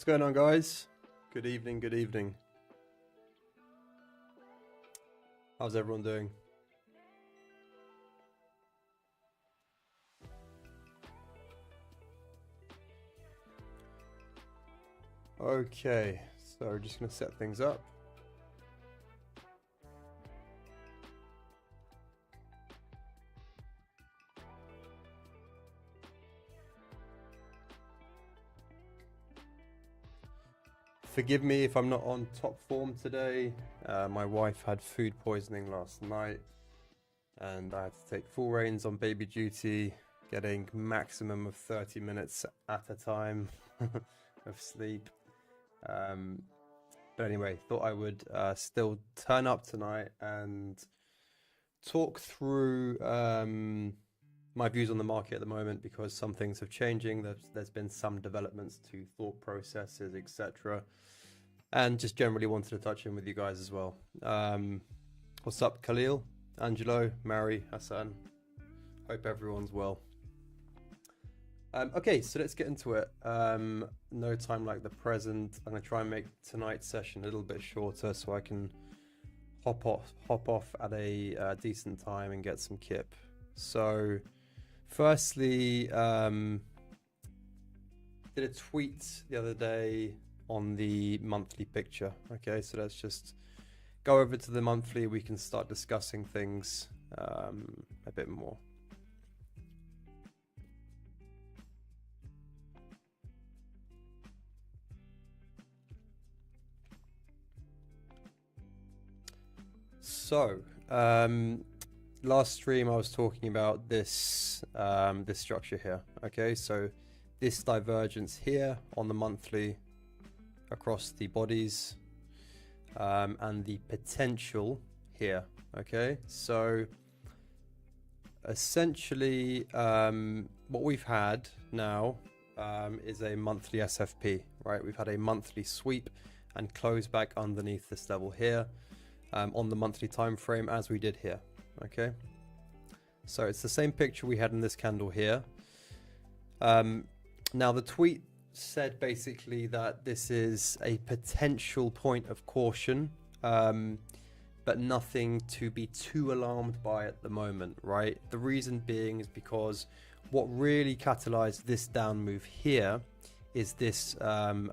What's going on, guys? Good evening, good evening. How's everyone doing? Okay, so we're just going to set things up. Forgive me if I'm not on top form today. My wife had food poisoning last night and I had to take full reins on baby duty, getting maximum of 30 minutes at a time of sleep. But anyway, thought I would still turn up tonight and talk through my views on the market at the moment, because some things have changing. There's been some developments to thought processes, etc. And just generally wanted to touch in with you guys as well. What's up, Khalil, Angelo, Mary, Hassan? Hope everyone's well. Okay, so let's get into it. No time like the present. I'm going to try and make tonight's session a little bit shorter so I can hop off at a decent time and get some kip. So firstly, did a tweet the other day on the monthly picture. Okay, so let's just go over to the monthly. We can start discussing things a bit more. So last stream I was talking about this this structure here. Okay, so this divergence here on the monthly across the bodies, and the potential here. Okay, so essentially what we've had now is a monthly SFP, right? We've had a monthly sweep and close back underneath this level here on the monthly time frame as we did here. Okay, so it's the same picture we had in this candle here. Now the tweet said basically that this is a potential point of caution, but nothing to be too alarmed by at the moment, right? The reason being is because what really catalyzed this down move here is this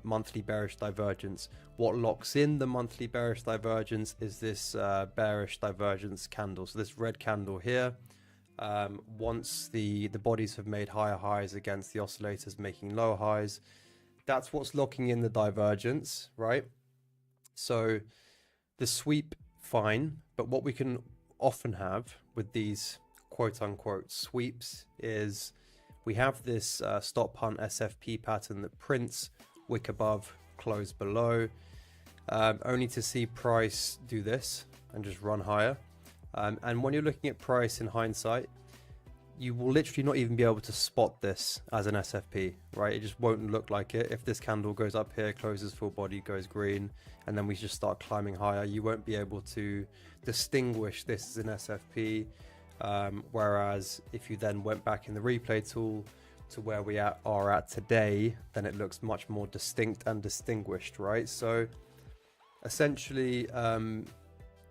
monthly bearish divergence. What locks in the monthly bearish divergence is this bearish divergence candle. So this red candle here, once the bodies have made higher highs against the oscillators making lower highs, that's what's locking in the divergence, right? So the sweep, fine, but what we can often have with these quote unquote sweeps is we have this stop hunt SFP pattern that prints wick above, close below, only to see price do this and just run higher. And when you're looking at price in hindsight, you will literally not even be able to spot this as an SFP, right? It just won't look like it. If this candle goes up here, closes full body, goes green, and then we just start climbing higher, you won't be able to distinguish this as an SFP. Whereas if you then went back in the replay tool to where we are at today, then it looks much more distinct and distinguished, right? So essentially,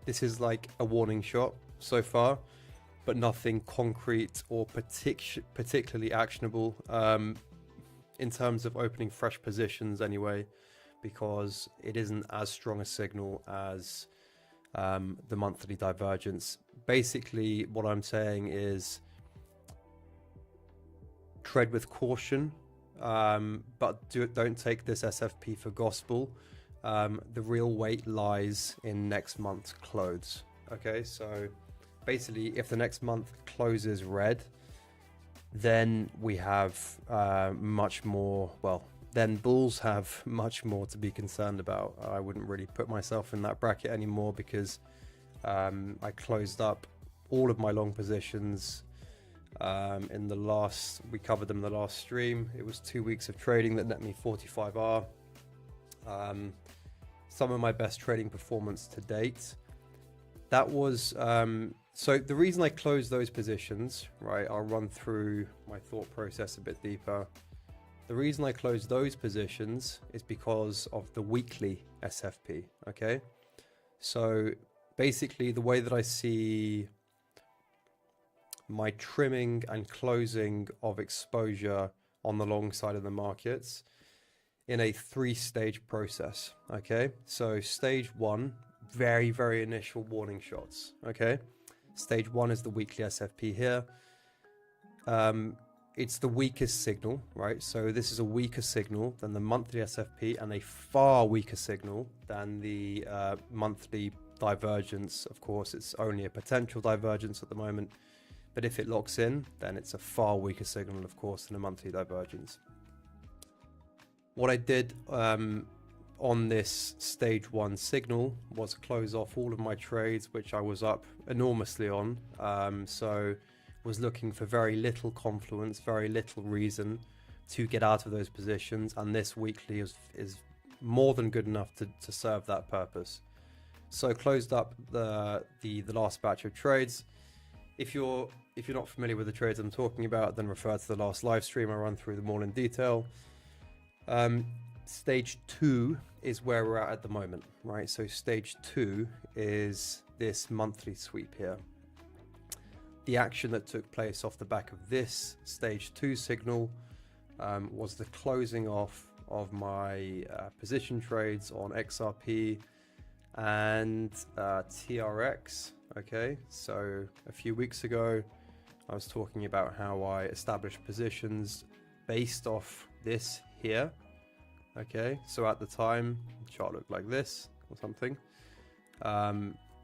this is like a warning shot so far, but nothing concrete or particularly actionable in terms of opening fresh positions anyway, because it isn't as strong a signal as the monthly divergence. Basically, what I'm saying is tread with caution, but don't take this SFP for gospel. The real weight lies in next month's close. Okay, so basically, if the next month closes red, then we have much more, well, then bulls have much more to be concerned about. I wouldn't really put myself in that bracket anymore, because I closed up all of my long positions in the last, we covered them in the last stream. It was 2 weeks of trading that net me 45R. Some of my best trading performance to date. That was so the reason I closed those positions, right? I'll run through my thought process a bit deeper. The reason I closed those positions is because of the weekly SFP, okay? So basically the way that I see my trimming and closing of exposure on the long side of the markets in a 3-stage process, okay? So stage 1, very, very initial warning shots, okay? Stage 1 is the weekly SFP here. It's the weakest signal, right? So this is a weaker signal than the monthly SFP and a far weaker signal than the monthly divergence. Of course, it's only a potential divergence at the moment, but if it locks in, then it's a far weaker signal, of course, than a monthly divergence. What I did on this stage 1 signal was close off all of my trades, which I was up enormously on. So was looking for very little confluence, very little reason to get out of those positions, and this weekly is more than good enough to serve that purpose. So closed up the last batch of trades. If you're not familiar with the trades I'm talking about, then refer to the last live stream. I run through them all in detail. Stage 2 is where we're at the moment, right? So stage 2 is this monthly sweep here. The action that took place off the back of this stage 2 signal was the closing off of my position trades on XRP and TRX. Okay, so a few weeks ago I was talking about how I established positions based off this here. Okay, so at the time the chart looked like this or something,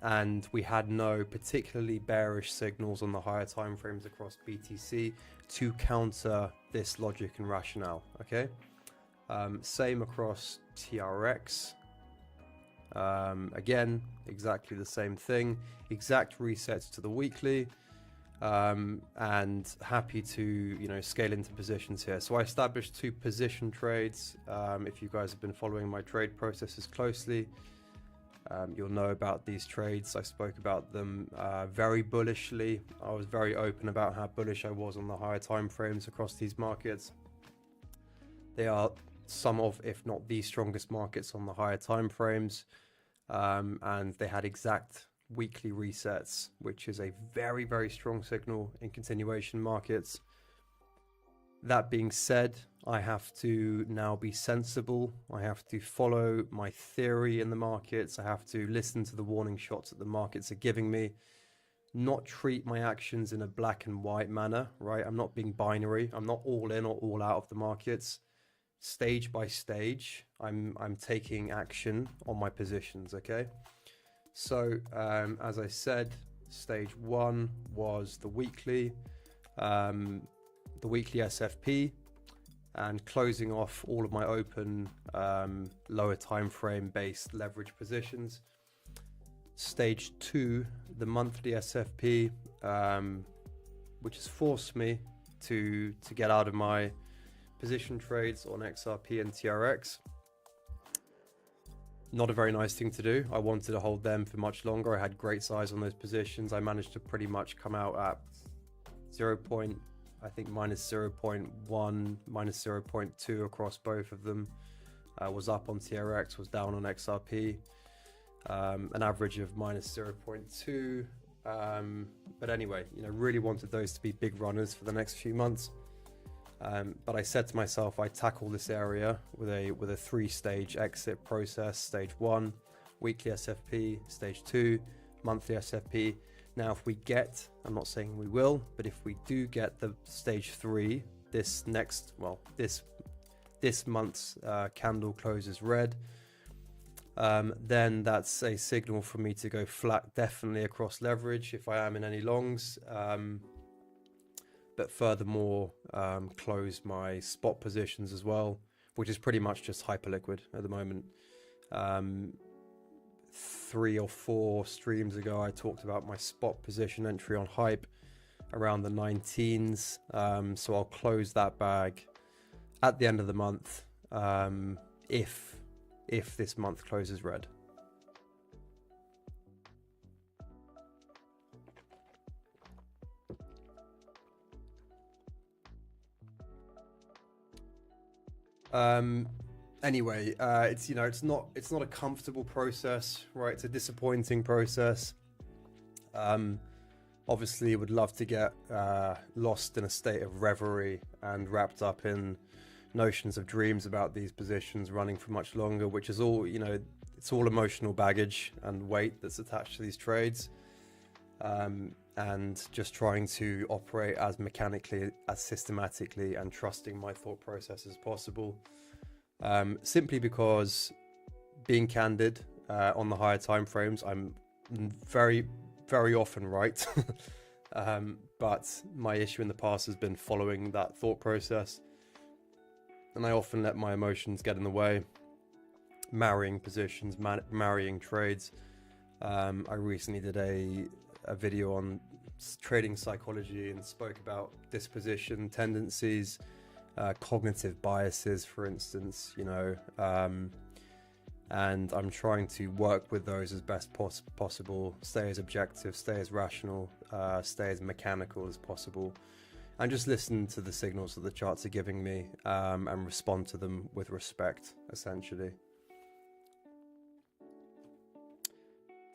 and we had no particularly bearish signals on the higher time frames across BTC to counter this logic and rationale. Okay, same across TRX. Again, exactly the same thing, exact resets to the weekly, and happy to scale into positions here. So I established 2 position trades. If you guys have been following my trade processes closely, you'll know about these trades. I spoke about them very bullishly. I was very open about how bullish I was on the higher time frames across these markets. They are some of, if not the strongest markets on the higher time frames, and they had exact weekly resets, which is a very, very strong signal in continuation markets. That being said, I have to now be sensible. I have to follow my theory in the markets. I have to listen to the warning shots that the markets are giving me, not treat my actions in a black and white manner, right? I'm not being binary. I'm not all in or all out of the markets. Stage by stage, I'm taking action on my positions, okay? So, as I said, stage 1 was the weekly SFP, and closing off all of my open lower time frame based leverage positions. Stage 2, the monthly SFP, which has forced me to get out of my position trades on XRP and TRX. Not a very nice thing to do. I wanted to hold them for much longer. I had great size on those positions. I managed to pretty much come out at minus 0.1, minus 0.2 across both of them. Was up on TRX, was down on XRP. An average of minus 0.2. But anyway, really wanted those to be big runners for the next few months. But I said to myself, I tackle this area with a 3-stage exit process. Stage 1, weekly SFP. Stage 2, monthly SFP. Now, if we get, I'm not saying we will, but if we do get the stage 3, this month's candle closes red, then that's a signal for me to go flat, definitely across leverage if I am in any longs. But furthermore, close my spot positions as well, which is pretty much just hyperliquid at the moment. 3 or 4 streams ago, I talked about my spot position entry on hype around the 19s. So I'll close that bag at the end of the month if this month closes red. Anyway, it's it's not a comfortable process, right? It's a disappointing process. Obviously would love to get lost in a state of reverie and wrapped up in notions of dreams about these positions running for much longer, which is all, it's all emotional baggage and weight that's attached to these trades. And just trying to operate as mechanically, as systematically, and trusting my thought process as possible. Simply because, being candid, on the higher time frames, I'm very, very often right. But my issue in the past has been following that thought process, and I often let my emotions get in the way, marrying positions, marrying trades. I recently did a video on trading psychology and spoke about disposition tendencies, cognitive biases, for instance, and I'm trying to work with those as best possible, stay as objective, stay as rational, stay as mechanical as possible, and just listen to the signals that the charts are giving me, and respond to them with respect, essentially.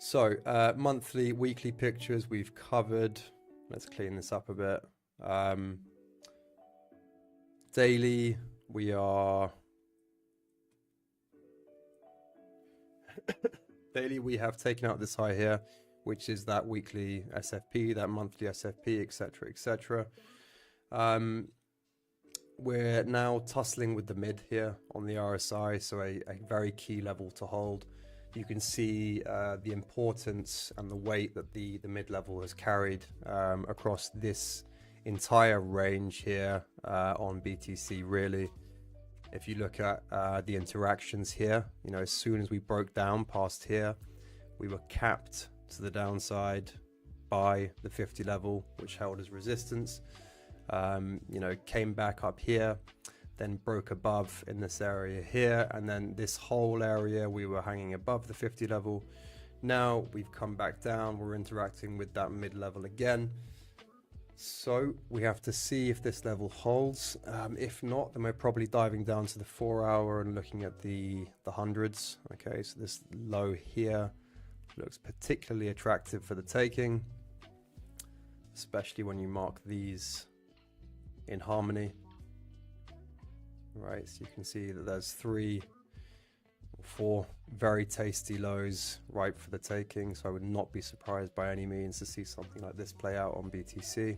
So monthly, weekly pictures we've covered. Let's clean this up a bit. Daily, we are daily we have taken out this high here, which is that weekly SFP, that monthly SFP, etc., etc. We're now tussling with the mid here on the RSI, so a very key level to hold. You can see the importance and the weight that the mid level has carried across this entire range here on BTC. Really, if you look at the interactions here, as soon as we broke down past here, we were capped to the downside by the 50 level, which held as resistance. Came back up here, then broke above in this area here, and then this whole area we were hanging above the 50 level. Now we've come back down, we're interacting with that mid level again, so we have to see if this level holds. If not, then we're probably diving down to the 4 hour and looking at the hundreds. Okay, so this low here looks particularly attractive for the taking, especially when you mark these in harmony. Right, so you can see that there's 3 or 4 very tasty lows ripe for the taking, so I would not be surprised by any means to see something like this play out on BTC,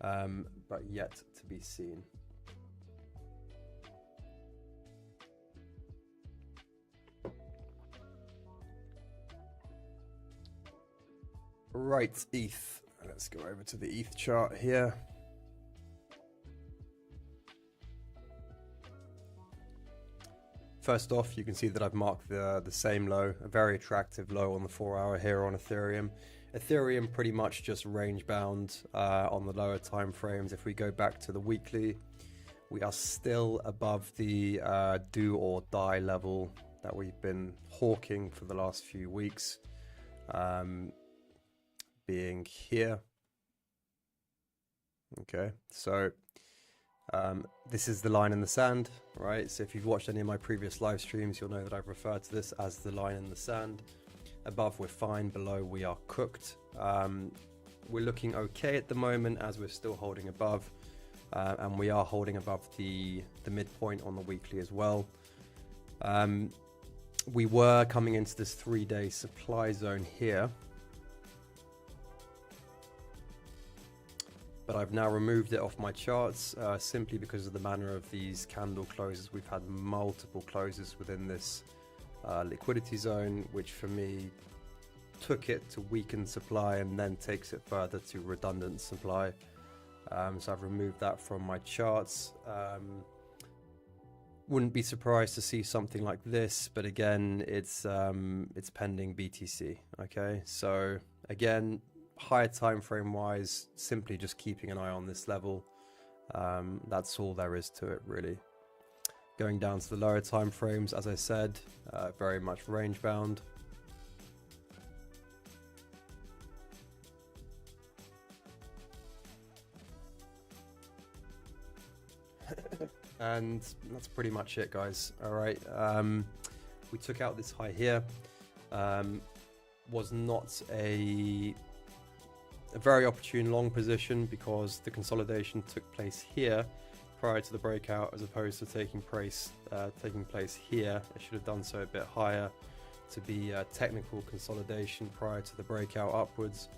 but yet to be seen. Right, ETH. Let's go over to the ETH chart here. First off, you can see that I've marked the same low, a very attractive low on the 4 hour here on Ethereum. Ethereum pretty much just range bound on the lower time frames. If we go back to the weekly, we are still above the do or die level that we've been hawking for the last few weeks, being here. Okay, so this is the line in the sand, right? So if you've watched any of my previous live streams, you'll know that I've referred to this as the line in the sand. Above, we're fine. Below, we are cooked. We're looking okay at the moment as we're still holding above, and we are holding above the midpoint on the weekly as well. We were coming into this 3-day supply zone here, but I've now removed it off my charts simply because of the manner of these candle closes. We've had multiple closes within this liquidity zone, which for me took it to weakened supply and then takes it further to redundant supply. So I've removed that from my charts. Wouldn't be surprised to see something like this, but again, it's pending BTC. Okay, so again, higher time frame wise, simply just keeping an eye on this level. That's all there is to it, really. Going down to the lower time frames, as I said, very much range bound. And that's pretty much it, guys. All right. We took out this high here. Was not a very opportune long position because the consolidation took place here prior to the breakout, as opposed to taking place here. It should have done so a bit higher to be technical consolidation prior to the breakout upwards.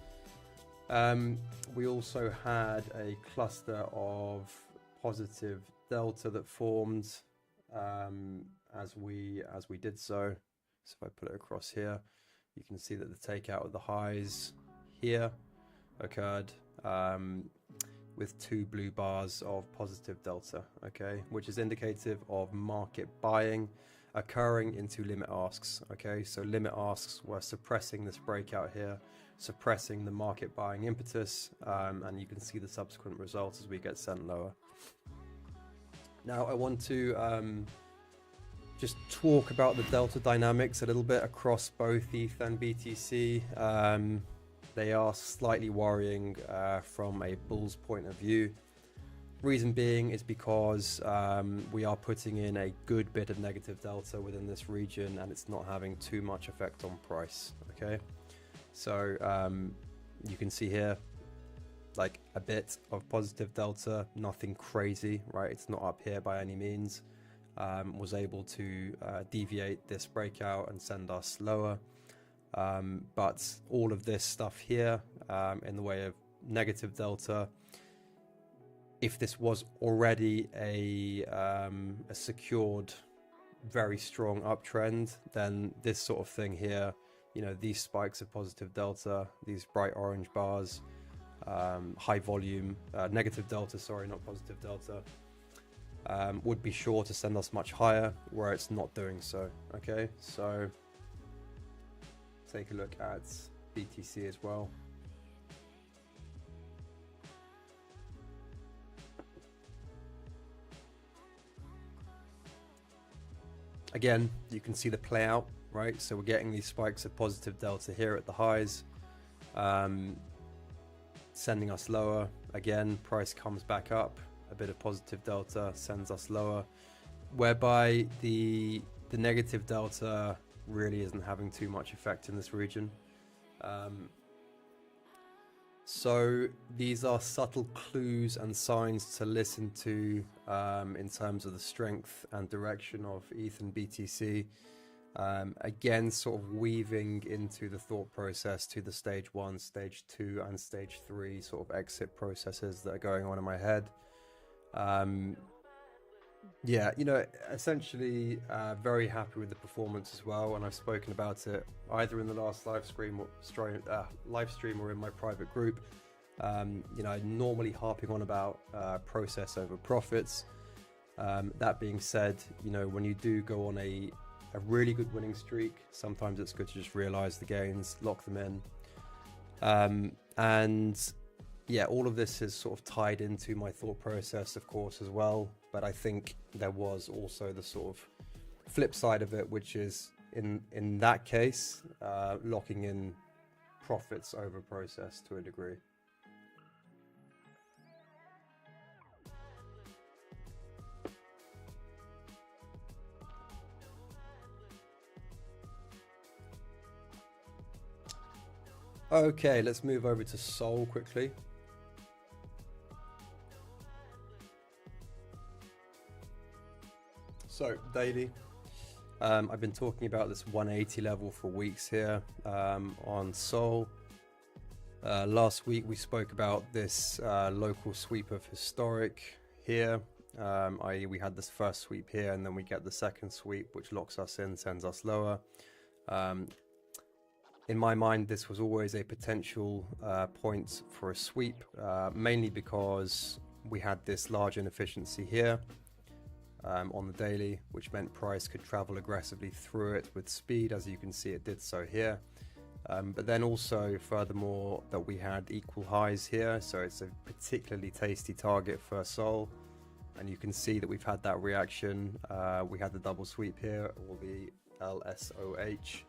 We also had a cluster of positive delta that formed as we did so. So if I put it across here, you can see that the takeout of the highs here occurred with 2 blue bars of positive delta, okay, which is indicative of market buying occurring into limit asks. Okay, so limit asks were suppressing this breakout here, suppressing the market buying impetus, and you can see the subsequent results as we get sent lower. Now I want to just talk about the delta dynamics a little bit across both ETH and BTC. They are slightly worrying from a bull's point of view. Reason being is because we are putting in a good bit of negative delta within this region, and it's not having too much effect on price. Okay, so you can see here like a bit of positive delta, nothing crazy, right? It's not up here by any means. Was able to deviate this breakout and send us lower, but all of this stuff here in the way of negative delta, if this was already a secured, very strong uptrend, then this sort of thing here, you know, these spikes of positive delta, these bright orange bars, high volume, negative delta, sorry, not positive delta, would be sure to send us much higher, where it's not doing so. Okay, so take a look at BTC as well. Again, you can see the play out, right? So we're getting these spikes of positive delta here at the highs, sending us lower. Again, price comes back up, a bit of positive delta sends us lower, whereby the negative delta really isn't having too much effect in this region. So these are subtle clues and signs to listen to in terms of the strength and direction of ETH and BTC. Again, sort of weaving into the thought process to the stage 1, stage 2, and stage 3 sort of exit processes that are going on in my head. Yeah, you know, essentially very happy with the performance as well, and I've spoken about it either in the last live stream or in my private group. You know, normally harping on about process over profits. That being said, you know, when you do go on a really good winning streak, sometimes it's good to just realize the gains, lock them in, and yeah, all of this is sort of tied into my thought process, of course, as well. But I think there was also the sort of flip side of it, which is in that case, locking in profits over process to a degree. Okay, let's move over to Sol quickly. So daily, I've been talking about this 180 level for weeks here on Sol. Last week we spoke about this local sweep of historic here, i.e. we had this first sweep here, and then we get the second sweep which locks us in, sends us lower. In my mind, this was always a potential point for a sweep, mainly because we had this large inefficiency here on the daily, which meant price could travel aggressively through it with speed, as you can see it did so here. But then also, furthermore, that we had equal highs here, so it's a particularly tasty target for Sol, and you can see that we've had that reaction. We had the double sweep here, or the LSOH.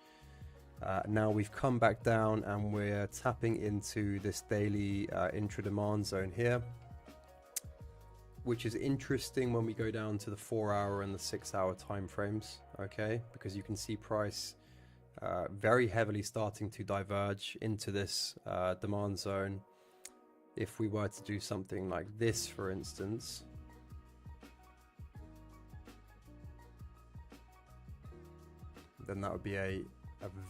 Now we've come back down and we're tapping into this daily intra-demand zone here. which is interesting when we go down to the 4-hour and the 6-hour time frames, okay? Because you can see price very heavily starting to diverge into this demand zone. If we were to do something like this, for instance, then that would be a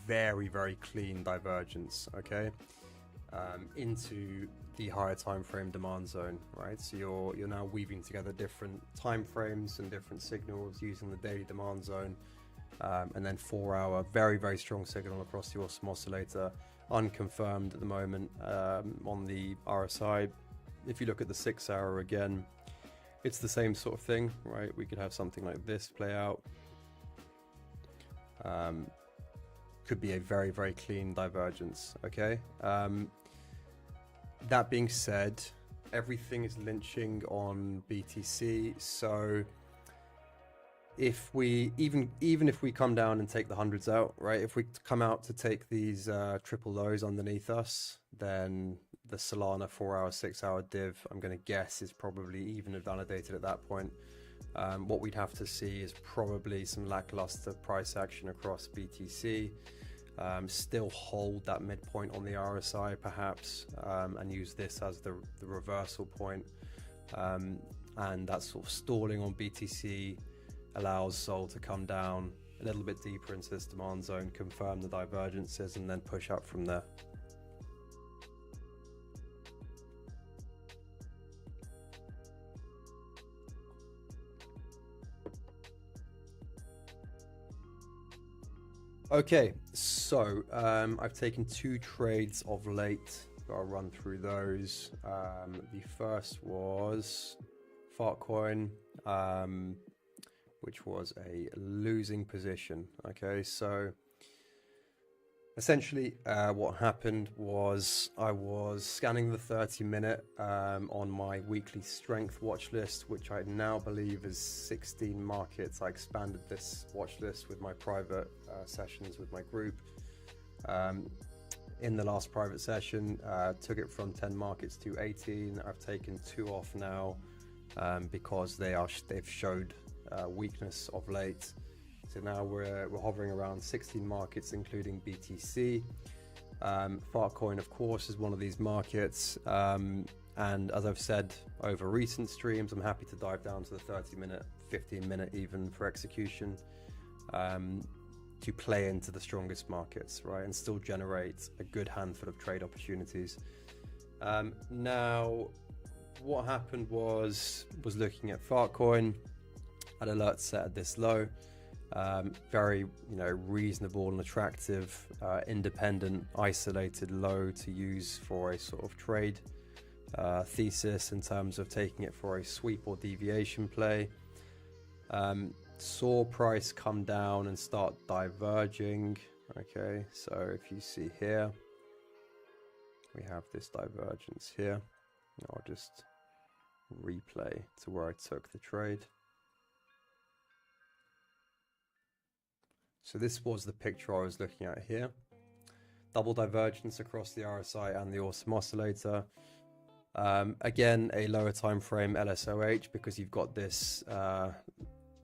very, very clean divergence, okay, into the higher time frame demand zone, right? So you're now weaving together different time frames and different signals using the daily demand zone, and then 4-hour, very, very strong signal across the awesome oscillator, unconfirmed at the moment on the RSI. If you look at the 6-hour again, it's the same sort of thing, right? We could have something like this play out. Could be a very, very clean divergence, okay? That being said, everything is lynching on BTC, so if we even if we come down and take the hundreds out, right, if we come out to take these triple lows underneath us, then the Solana 4-hour 6-hour div, I'm going to guess, is probably even validated at that point. What we'd have to see is probably some lackluster price action across BTC, still hold that midpoint on the RSI perhaps, and use this as the reversal point, and that sort of stalling on BTC allows Sol to come down a little bit deeper into this demand zone, confirm the divergences, and then push up from there. Okay, so I've taken 2 trades of late. I'll run through those. The first was FARTCOIN, which was a losing position. Okay, so essentially what happened was I was scanning the 30-minute on my weekly strength watch list, which I now believe is 16 markets. I expanded this watch list with my private sessions with my group. In the last private session, took it from 10 markets to 18. I've taken 2 off now because they've showed weakness of late. So now we're hovering around 16 markets, including BTC. FARTCOIN, of course, is one of these markets. And as I've said over recent streams, I'm happy to dive down to the 30-minute, 15-minute even for execution, to play into the strongest markets, right, and still generate a good handful of trade opportunities. Now, what happened was looking at FARTCOIN, had alerts set at this low. Very, reasonable and attractive, independent, isolated low to use for a sort of trade thesis in terms of taking it for a sweep or deviation play. Saw price come down and start diverging. Okay, so if you see here, we have this divergence here. I'll just replay to where I took the trade. So this was the picture I was looking at here. Double divergence across the RSI and the awesome oscillator. Again, a lower time frame LSOH because you've got this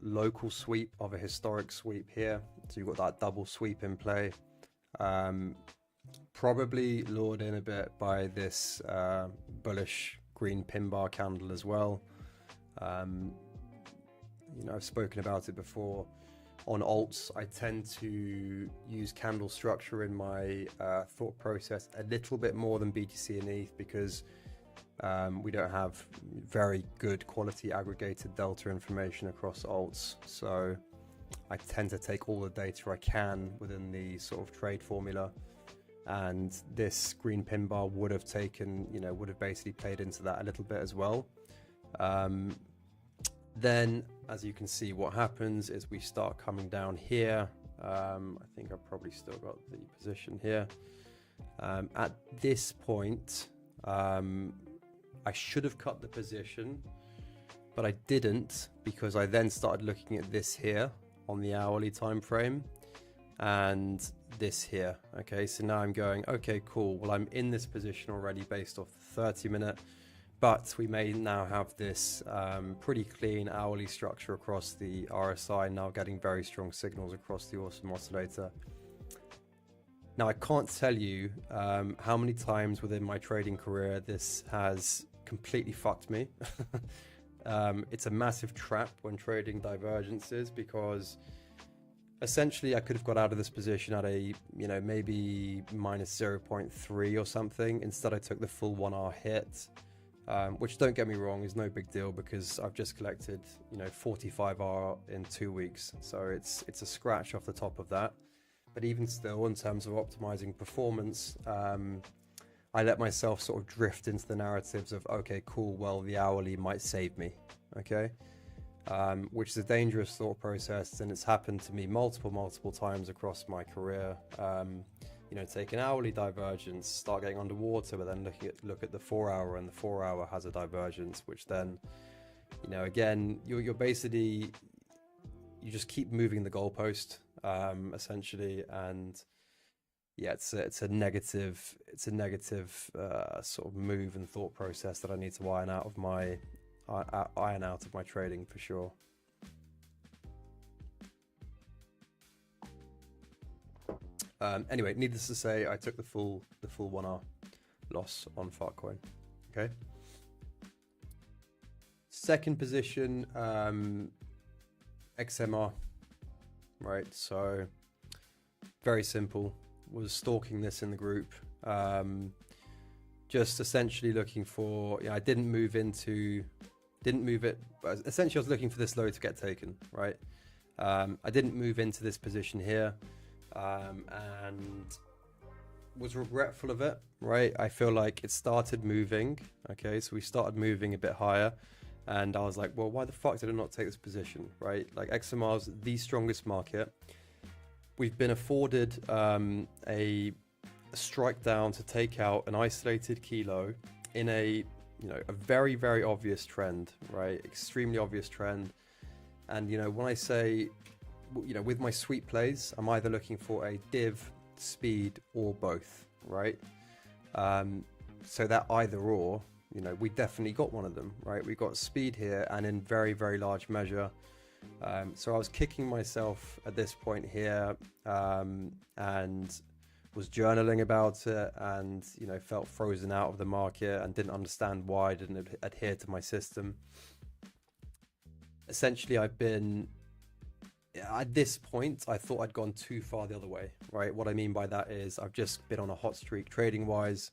local sweep of a historic sweep here. So you've got that double sweep in play. Probably lured in a bit by this bullish green pin bar candle as well. I've spoken about it before. On alts, I tend to use candle structure in my thought process a little bit more than BTC and ETH because we don't have very good quality aggregated delta information across alts. So I tend to take all the data I can within the sort of trade formula. And this green pin bar would have taken, would have basically played into that a little bit as well. Then, as you can see, what happens is we start coming down here. I think I've probably still got the position here. At this point, I should have cut the position, but I didn't because I then started looking at this here on the hourly time frame and this here. Okay, so now I'm going, okay, cool. Well, I'm in this position already based off the 30-minute. But we may now have this pretty clean hourly structure across the RSI, now getting very strong signals across the Awesome Oscillator. Now, I can't tell you how many times within my trading career this has completely fucked me. It's a massive trap when trading divergences, because essentially I could have got out of this position at a, you know, maybe minus 0.3 or something. Instead, I took the full 1 hour hit. Which, don't get me wrong, is no big deal, because I've just collected, you know, 45R in 2 weeks. So it's a scratch off the top of that. But even still, in terms of optimizing performance, I let myself sort of drift into the narratives of, okay, cool, well, the hourly might save me, okay? Which is a dangerous thought process, and it's happened to me multiple times across my career. You know, take an hourly divergence, start getting underwater, but then look at the 4 hour, and the 4 hour has a divergence, which then, you know, again, you're basically, you just keep moving the goalpost, essentially, and yeah, it's a negative sort of move and thought process that I need to iron out of my trading for sure. Anyway, needless to say, I took the full 1 hour loss on FARTCOIN. Okay. Second position, XMR. Right. So very simple. Was stalking this in the group. Just essentially looking for. Yeah, I didn't move it. But essentially, I was looking for this low to get taken. Right. I didn't move into this position here. And was regretful of it, right? I feel like it started moving. Okay, so we started moving a bit higher, and I was like, well, why the fuck did I not take this position, right? Like, XMR's the strongest market. We've been afforded a strike down to take out an isolated kilo in a, you know, a very obvious trend, right? Extremely obvious trend. And, you know, when I say, you know, with my sweep plays, I'm either looking for a div, speed, or both, right? So that either or, you know, we definitely got one of them, right? We got speed here, and in very large measure. So I was kicking myself at this point here, and was journaling about it, and, you know, felt frozen out of the market and didn't understand why I didn't adhere to my system. Essentially, I've been, at this point, I thought I'd gone too far the other way, right? What I mean by that is I've just been on a hot streak trading wise.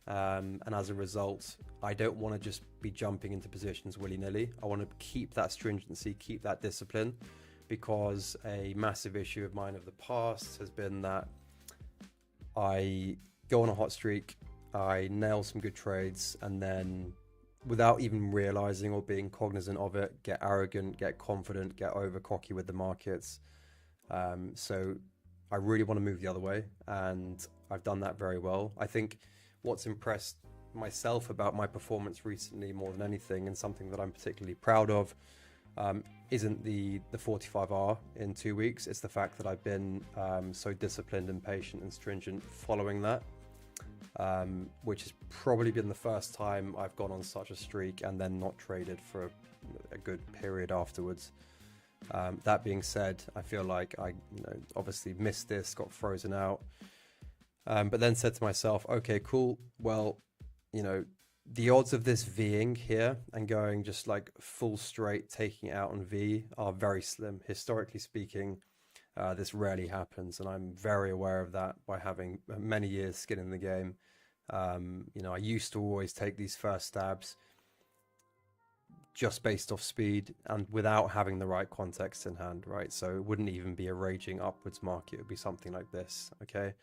And as a result, I don't want to just be jumping into positions willy-nilly. I want to keep that stringency, keep that discipline, because a massive issue of mine of the past has been that I go on a hot streak, I nail some good trades, and then without even realizing or being cognizant of it, get arrogant, get confident, get over cocky with the markets. So I really want to move the other way, and I've done that very well. I think what's impressed myself about my performance recently more than anything, and something that I'm particularly proud of, isn't the 45R in 2 weeks. It's the fact that I've been so disciplined and patient and stringent following that. Which has probably been the first time I've gone on such a streak and then not traded for a good period afterwards. That being said, I feel like I, you know, obviously missed this, got frozen out, but then said to myself, okay, cool. Well, you know, the odds of this Ving here and going just like full straight, taking it out on V, are very slim. Historically speaking, this rarely happens, and I'm very aware of that by having many years skin in the game. You know, I used to always take these first stabs just based off speed and without having the right context in hand, right? So it wouldn't even be a raging upwards market. It would be something like this, okay?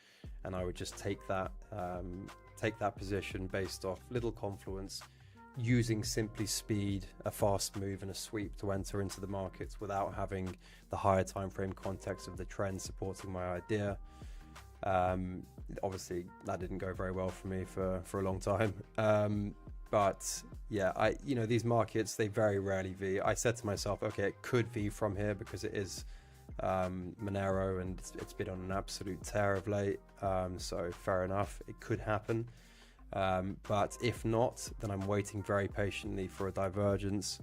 And I would just take that position based off little confluence, using simply speed, a fast move, and a sweep to enter into the markets without having the higher time frame context of the trend supporting my idea. Obviously, that didn't go very well for me for a long time. But yeah, you know, these markets, they very rarely V. I said to myself, okay, it could V from here because it is Monero, and it's been on an absolute tear of late. So fair enough, it could happen. But if not, then I'm waiting very patiently for a divergence.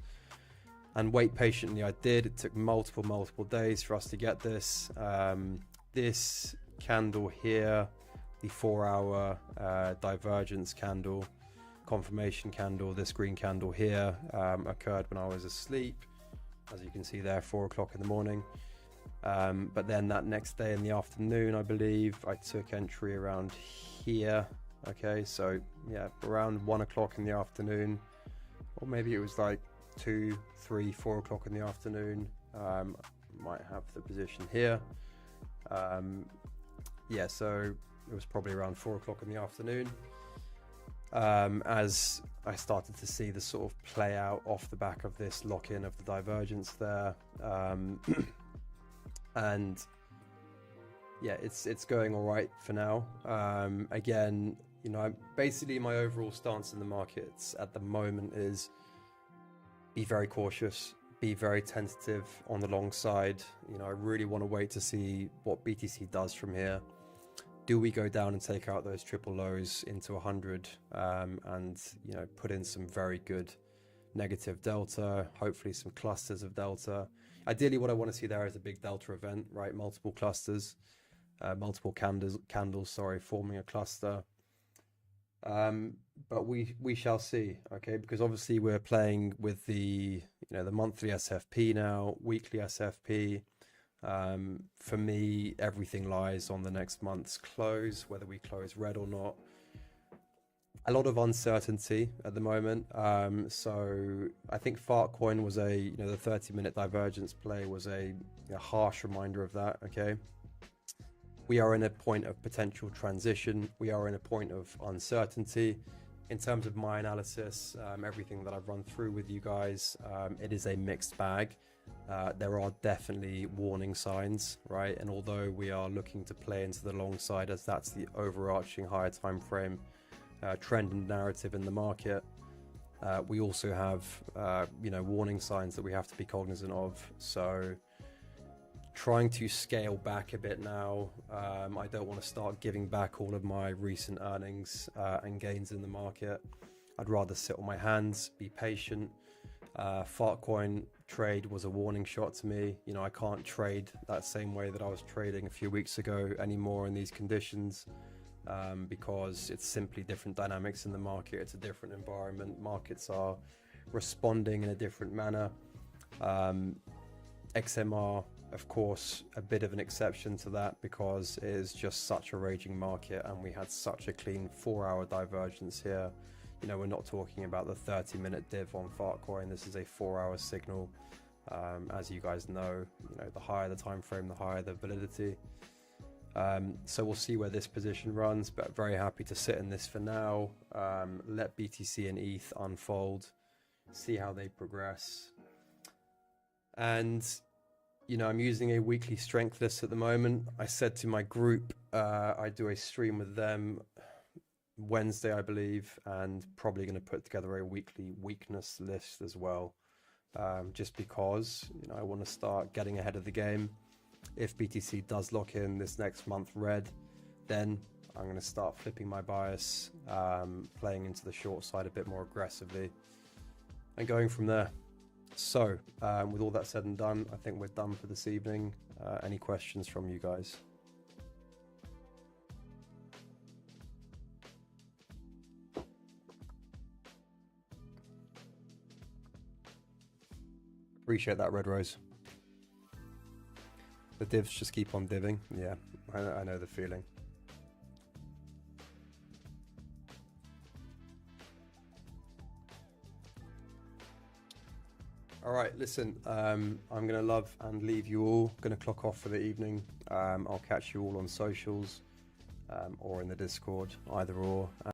And wait patiently I did. It took multiple days for us to get this. This candle here, the 4-hour divergence candle, confirmation candle, this green candle here, occurred when I was asleep. As you can see there, 4 o'clock in the morning. But then that next day in the afternoon, I believe, I took entry around here. Okay, so yeah, around 1 o'clock in the afternoon, or maybe it was like 2, 3, 4 o'clock in the afternoon. Might have the position here. Yeah, so it was probably around 4 o'clock in the afternoon. As I started to see the sort of play out off the back of this lock-in of the divergence there. And yeah, it's going all right for now. Again, you know, basically my overall stance in the markets at the moment is be very cautious, be very tentative on the long side. You know, I really want to wait to see what BTC does from here. Do we go down and take out those triple lows into 100 and, you know, put in some very good negative delta, hopefully some clusters of delta. Ideally, what I want to see there is a big delta event, right? Multiple clusters, multiple candles, forming a cluster. But we shall see, okay? Because obviously we're playing with the, you know, the monthly SFP now, weekly SFP. For me, everything lies on the next month's close, whether we close red or not. A lot of uncertainty at the moment. So I think FARTCOIN was a, you know, the 30-minute divergence play was a harsh reminder of that, okay? We are in a point of potential transition. We are in a point of uncertainty. In terms of my analysis, everything that I've run through with you guys, it is a mixed bag. There are definitely warning signs, right? And although we are looking to play into the long side, as that's the overarching higher time frame trend and narrative in the market, we also have, you know, warning signs that we have to be cognizant of. So trying to scale back a bit now. I don't want to start giving back all of my recent earnings and gains in the market. I'd rather sit on my hands, be patient. FARTCOIN Trade was a warning shot to me. You know, I can't trade that same way that I was trading a few weeks ago anymore in these conditions, because it's simply different dynamics in the market. It's a different environment. Markets are responding in a different manner. XMR, of course, a bit of an exception to that because it is just such a raging market and we had such a clean 4-hour divergence here. You know, we're not talking about the 30-minute div on FARTCOIN. This is a 4-hour signal. As you guys know, the higher the time frame, the higher the validity. So we'll see where this position runs, but very happy to sit in this for now. Let BTC and ETH unfold, see how they progress. And I'm using a weekly strength list at the moment. I said to my group, I do a stream with them Wednesday, I believe, and probably going to put together a weekly weakness list as well, just because I want to start getting ahead of the game. If BTC does lock in this next month red, then I'm going to start flipping my bias, playing into the short side a bit more aggressively and going from there. So with all that said and done, I think we're done for this evening. Any questions from you guys? Appreciate that, Red Rose. The divs just keep on divving. Yeah, I know the feeling. All right, listen, I'm going to love and leave you all. Going to clock off for the evening. I'll catch you all on socials or in the Discord, either or.